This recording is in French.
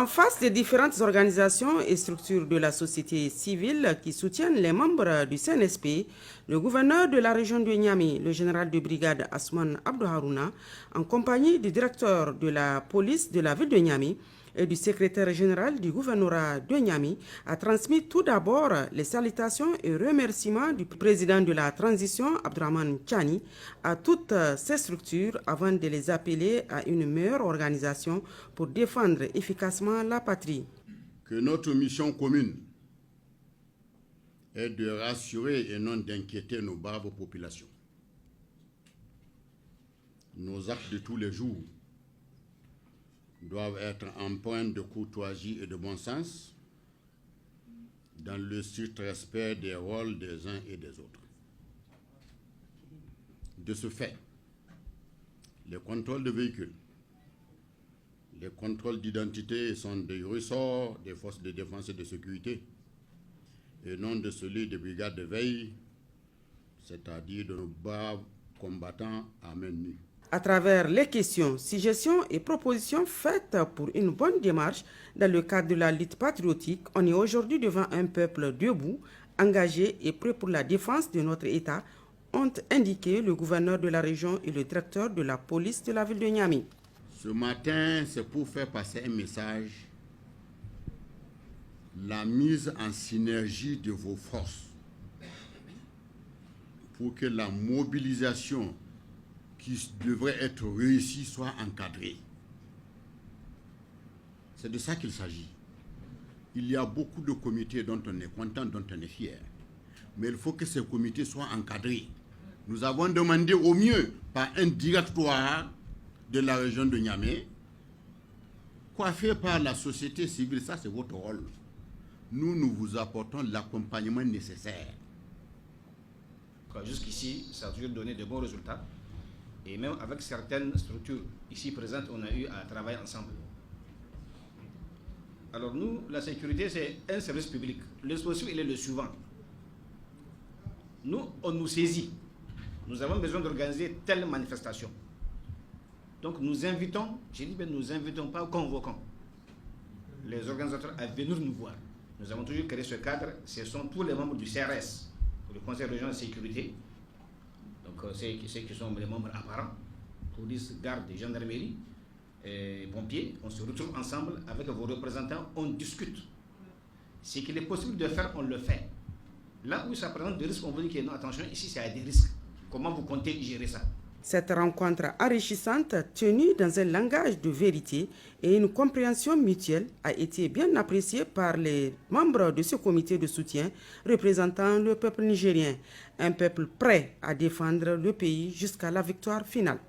En face des différentes organisations et structures de la société civile qui soutiennent les membres du CNSP, le gouverneur de la région de Niamey, le général de brigade Asman Abdou Harouna, en compagnie du directeur de la police de la ville de Niamey et du secrétaire général du gouvernorat de Niamey, a transmis tout d'abord les salutations et remerciements du président de la transition, Abdourahmane Tchani, à toutes ces structures avant de les appeler à une meilleure organisation pour défendre efficacement la patrie. Que notre mission commune est de rassurer et non d'inquiéter nos braves populations. Nos actes de tous les jours doivent être empreints de courtoisie et de bon sens, dans le strict respect des rôles des uns et des autres. De ce fait, les contrôles de véhicules, les contrôles d'identité sont des ressorts des forces de défense et de sécurité, et non de celui des brigades de veille, c'est-à-dire de nos braves combattants à main nue. À travers les questions, suggestions et propositions faites pour une bonne démarche dans le cadre de la lutte patriotique, on est aujourd'hui devant un peuple debout, engagé et prêt pour la défense de notre État, ont indiqué le gouverneur de la région et le directeur de la police de la ville de Niamey. Ce matin, c'est pour faire passer un message, la mise en synergie de vos forces pour que la mobilisation qui devrait être réussie soit encadrée. C'est de ça qu'il s'agit. Il y a beaucoup de comités dont on est content, dont on est fier. Mais il faut que ces comités soient encadrés. Nous avons demandé au mieux par un directoire de la région de Niamey, coiffé par la société civile, ça c'est votre rôle. Nous vous apportons l'accompagnement nécessaire. Jusqu'ici, ça a toujours donné de bons résultats. Et même avec certaines structures ici présentes, on a eu à travailler ensemble. Alors nous, la sécurité, c'est un service public. Le dispositif, il est le suivant. Nous, on nous saisit. Nous avons besoin d'organiser telle manifestation. Donc nous invitons, j'ai dit bien nous invitons, pas convoquons, les organisateurs à venir nous voir. Nous avons toujours créé ce cadre. Ce sont tous les membres du CRS, le Conseil régional de sécurité. Donc ceux qui sont les membres apparents, police, garde, gendarmerie, et pompiers, on se retrouve ensemble avec vos représentants, on discute. Ce qu'il est possible de faire, on le fait. Là où ça présente des risques, on vous dit que non, attention, ici ça a des risques. Comment vous comptez gérer ça? Cette rencontre enrichissante, tenue dans un langage de vérité et une compréhension mutuelle, a été bien appréciée par les membres de ce comité de soutien représentant le peuple nigérien, un peuple prêt à défendre le pays jusqu'à la victoire finale.